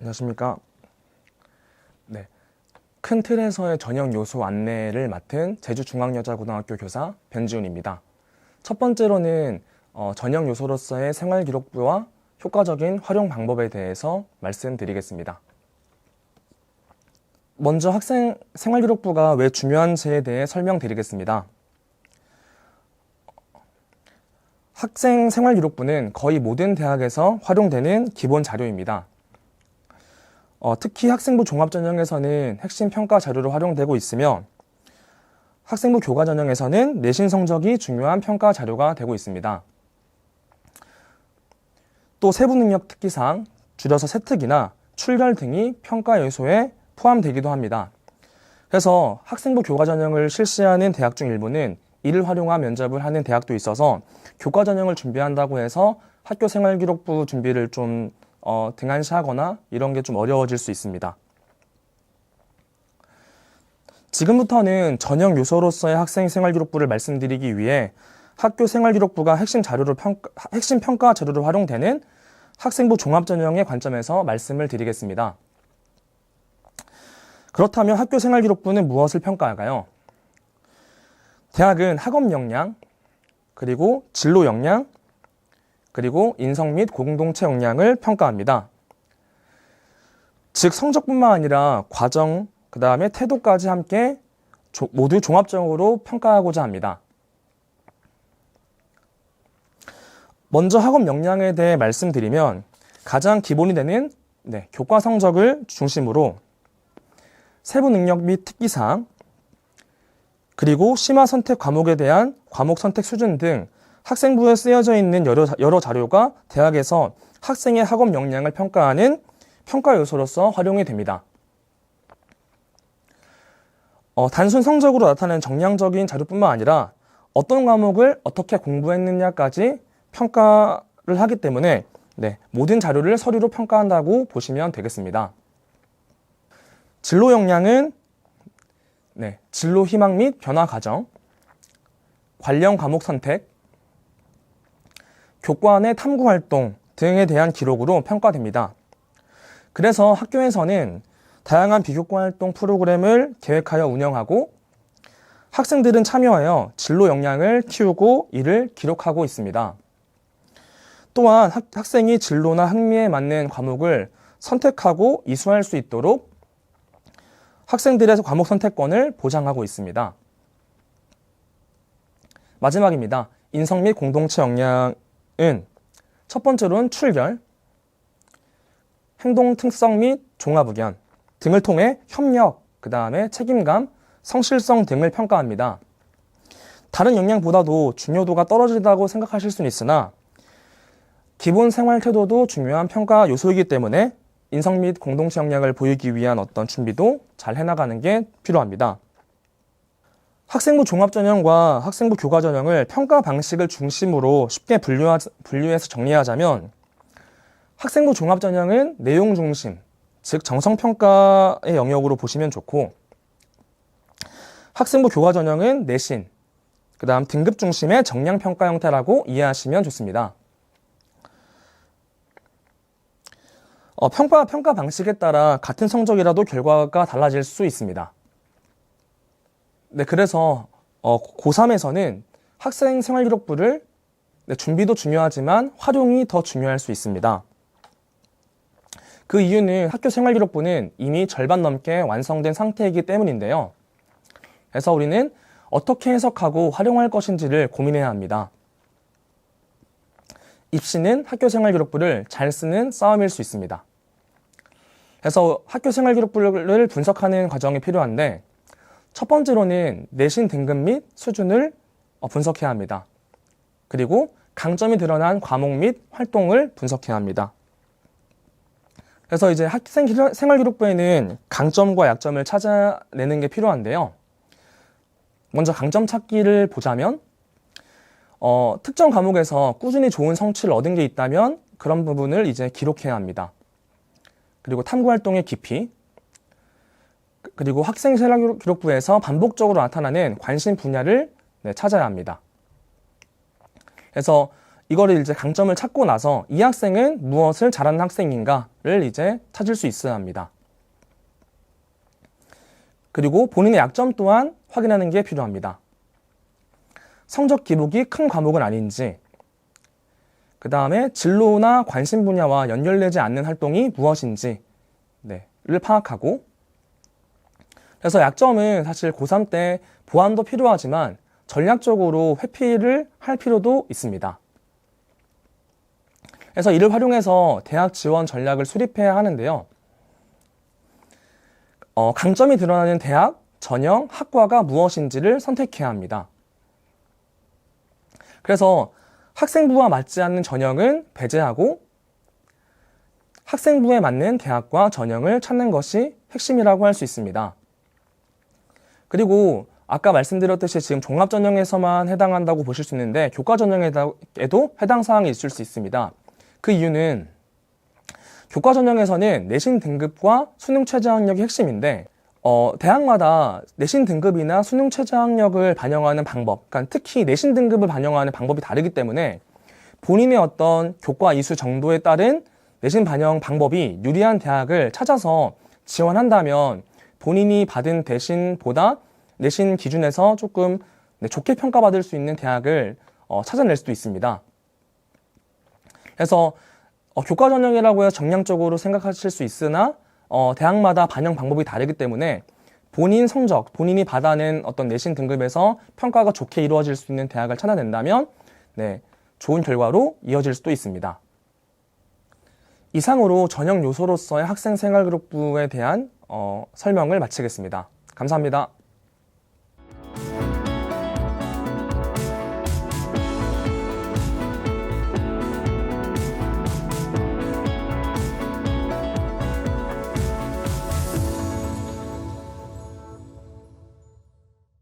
안녕하십니까. 네, 큰 틀에서의 전형 요소 안내를 맡은 제주중앙여자고등학교 교사 변지훈입니다. 첫 번째로는 전형 요소로서의 생활기록부와 효과적인 활용 방법에 대해서 말씀드리겠습니다. 먼저 학생 생활기록부가 왜 중요한지에 대해 설명드리겠습니다. 학생 생활기록부는 거의 모든 대학에서 활용되는 기본 자료입니다. 특히 학생부 종합전형에서는 핵심 평가 자료로 활용되고 있으며 학생부 교과전형에서는 내신 성적이 중요한 평가 자료가 되고 있습니다. 또 세부능력 특기상, 줄여서 세특이나 출결 등이 평가 요소에 포함되기도 합니다. 그래서 학생부 교과전형을 실시하는 대학 중 일부는 이를 활용한 면접을 하는 대학도 있어서 교과전형을 준비한다고 해서 학교 생활기록부 준비를 좀 등한시하거나 이런 게 좀 어려워질 수 있습니다. 지금부터는 전형 요소로서의 학생 생활기록부를 말씀드리기 위해 학교 생활기록부가 핵심 평가 자료로 활용되는 학생부 종합전형의 관점에서 말씀을 드리겠습니다. 그렇다면 학교 생활기록부는 무엇을 평가할까요? 대학은 학업 역량, 그리고 진로 역량, 그리고 인성 및 공동체 역량을 평가합니다. 즉 성적뿐만 아니라 과정, 그 다음에 태도까지 함께 모두 종합적으로 평가하고자 합니다. 먼저 학업 역량에 대해 말씀드리면 가장 기본이 되는 교과 성적을 중심으로 세부 능력 및 특기사항, 그리고 심화 선택 과목에 대한 과목 선택 수준 등 학생부에 쓰여져 있는 여러 자료가 대학에서 학생의 학업 역량을 평가하는 평가 요소로서 활용이 됩니다. 단순 성적으로 나타나는 정량적인 자료뿐만 아니라 어떤 과목을 어떻게 공부했느냐까지 평가를 하기 때문에 모든 자료를 서류로 평가한다고 보시면 되겠습니다. 진로 역량은 진로 희망 및 변화 과정, 관련 과목 선택, 교과 내 탐구 활동 등에 대한 기록으로 평가됩니다. 그래서 학교에서는 다양한 비교과 활동 프로그램을 계획하여 운영하고 학생들은 참여하여 진로 역량을 키우고 이를 기록하고 있습니다. 또한 학생이 진로나 흥미에 맞는 과목을 선택하고 이수할 수 있도록 학생들의 과목 선택권을 보장하고 있습니다. 마지막입니다. 인성 및 공동체 역량은 첫 번째로는 출결, 행동 특성 및 종합 의견 등을 통해 협력, 그 다음에 책임감, 성실성 등을 평가합니다. 다른 역량보다도 중요도가 떨어지다고 생각하실 수는 있으나 기본 생활 태도도 중요한 평가 요소이기 때문에 인성 및 공동체 역량을 보이기 위한 어떤 준비도 잘 해나가는 게 필요합니다. 학생부 종합전형과 학생부 교과전형을 평가 방식을 중심으로 쉽게 분류해서 정리하자면 학생부 종합전형은 내용 중심, 즉 정성평가의 영역으로 보시면 좋고 학생부 교과전형은 내신, 그 다음 등급 중심의 정량평가 형태라고 이해하시면 좋습니다. 평가 방식에 따라 같은 성적이라도 결과가 달라질 수 있습니다. 그래서 고3에서는 학생 생활기록부를 준비도 중요하지만 활용이 더 중요할 수 있습니다. 그 이유는 학교 생활기록부는 이미 절반 넘게 완성된 상태이기 때문인데요. 그래서 우리는 어떻게 해석하고 활용할 것인지를 고민해야 합니다. 입시는 학교 생활기록부를 잘 쓰는 싸움일 수 있습니다. 그래서 학교 생활기록부를 분석하는 과정이 필요한데 첫 번째로는 내신 등급 및 수준을 분석해야 합니다. 그리고 강점이 드러난 과목 및 활동을 분석해야 합니다. 그래서 이제 학생 생활기록부에는 강점과 약점을 찾아내는 게 필요한데요. 먼저 강점 찾기를 보자면 특정 과목에서 꾸준히 좋은 성취를 얻은 게 있다면 그런 부분을 이제 기록해야 합니다. 그리고 탐구 활동의 깊이, 그리고 학생 생활기록부에서 반복적으로 나타나는 관심 분야를 찾아야 합니다. 그래서 이거를 이제 강점을 찾고 나서 이 학생은 무엇을 잘하는 학생인가를 이제 찾을 수 있어야 합니다. 그리고 본인의 약점 또한 확인하는 게 필요합니다. 성적 기복이 큰 과목은 아닌지, 그 다음에 진로나 관심 분야와 연결되지 않는 활동이 무엇인지 를 파악하고, 그래서 약점은 사실 고3 때 보완도 필요하지만 전략적으로 회피를 할 필요도 있습니다. 그래서 이를 활용해서 대학 지원 전략을 수립해야 하는데요. 강점이 드러나는 대학, 전형, 학과가 무엇인지를 선택해야 합니다. 그래서 학생부와 맞지 않는 전형은 배제하고 학생부에 맞는 대학과 전형을 찾는 것이 핵심이라고 할 수 있습니다. 그리고 아까 말씀드렸듯이 지금 종합전형에서만 해당한다고 보실 수 있는데 교과전형에도 해당 사항이 있을 수 있습니다. 그 이유는 교과전형에서는 내신 등급과 수능 최저학력이 핵심인데 대학마다 내신 등급이나 수능 최저학력을 반영하는 방법, 그러니까 특히 내신 등급을 반영하는 방법이 다르기 때문에 본인의 어떤 교과 이수 정도에 따른 내신 반영 방법이 유리한 대학을 찾아서 지원한다면 본인이 받은 대신보다 내신 기준에서 조금 좋게 평가받을 수 있는 대학을 찾아낼 수도 있습니다. 그래서 교과 전형이라고 해서 정량적으로 생각하실 수 있으나 대학마다 반영 방법이 다르기 때문에 본인 성적, 본인이 받아낸 어떤 내신 등급에서 평가가 좋게 이루어질 수 있는 대학을 찾아낸다면 좋은 결과로 이어질 수도 있습니다. 이상으로 전형 요소로서의 학생생활기록부에 대한 설명을 마치겠습니다. 감사합니다.